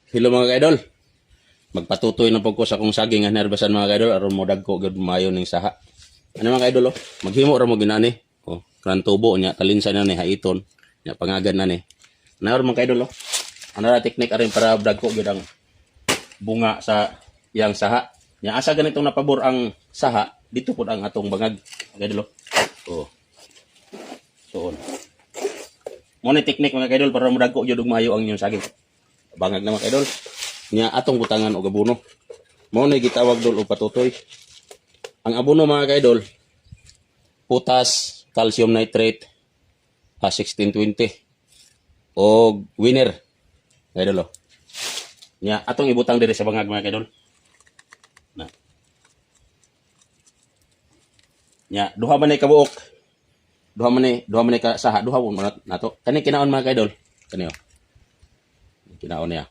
Hello mga kaidol. Magpatutoy na po ko sa kong saging nga nerbasan mga kaidol aron mo dagko gud mayo ning saha. Ano mga kaidol maghimo ra mo ginani. Kan tubo nya talinsan na ni haiton. Nya pangagan na ni. Naor mga kaidol Ano ra teknik aron para dagko gud ang bunga sa yang saha. Nya asa ganitong napabor ang saha dito pud ang atong bangag. Kaidol So, mo ni teknik mga kaidol para mo dagko gud mayo ang inyong saging. Bangag na mga kaidol. Nya atong butangan og abono. Mao na gitawag dol og patutoy. Ang abono mga kaidol, potas, calcium nitrate, 1620 og winner. Kaidol Nya atong ibutang diri sa bangag mga kaidol. Na. Nya duha man ay kabuok. Duha man ay ka saha, duha mo nato. Kani kinaon mga kaidol. Kani kinaon niya.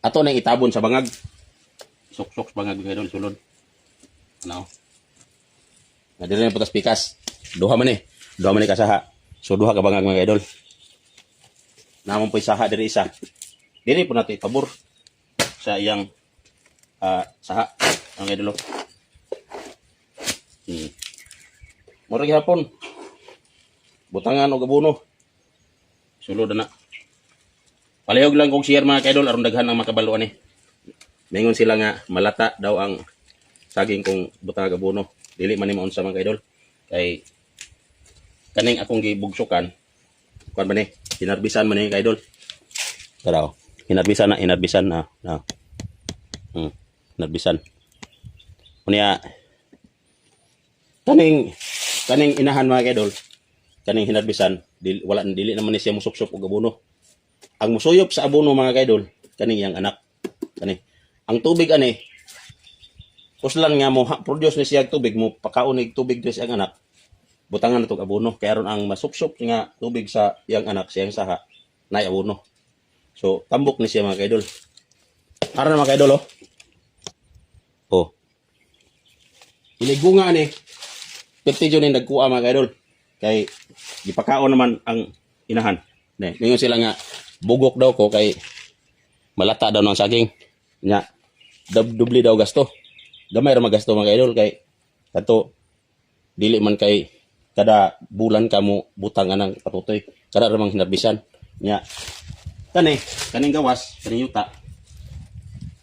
Ato nang itabon sa bangag. Sok-sok sa bangag kaidol sulod. Ano? Na dili na putas pikas. Duha man kasaha. So duha ka bangag mga kaidol. Namon po'y saha diri isa. Diri po nato ipabor sa iyang saha ang kaidol. Murag hapon. Butangan og abono. Sulod na. Palihog lang kong share mga kaidol aron daghan ang makabalo ani. Mingon sila nga malata daw ang saging kung butang abono. Dili man ni maunsa mga kaidol. Kay kaning akong gibugsukan kuan ba ni? Hinarbisan man ni kaidol. Taraw. Hinarbisan na. Hinarbisan. Unya kaning inahan mga kaidol. Kaning hinarbisan dili naman ni siya musupsop og abono. Ang musuyop sa abono mga kaidol, kaning yang anak. Kani. Ang tubig ani, kuslan nga mo produce ni siya tubig mo pakaon ig tubig sa ang anak. Butangan na tog abono kay aron ang masupsop nga tubig sa yang anak siyang saha nay abono. So tambok ni siya mga kaidol. Para na mga kaidol Iligunga ani. Perti jud ni nagkuha mga kaidol. Kay gipakaon naman ang inahan. Ningon sila nga bugok daw ko kay malata daw ng saging. Nya dubli daw gasto. Gamay ra magasto mga kaidol kay kadto dili man kay kada bulan kamo butangan ng patutoy. Kada ra mang hinarbisan. Nya kaning gawas, kaning yuta.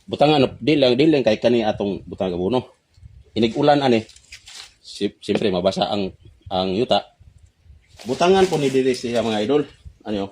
Butangan dili lang kay kani atong butang abono. Inig-ulan ani. Siyempre mabasa ang yuta. Butangan po ni diri siya mga idol. Ano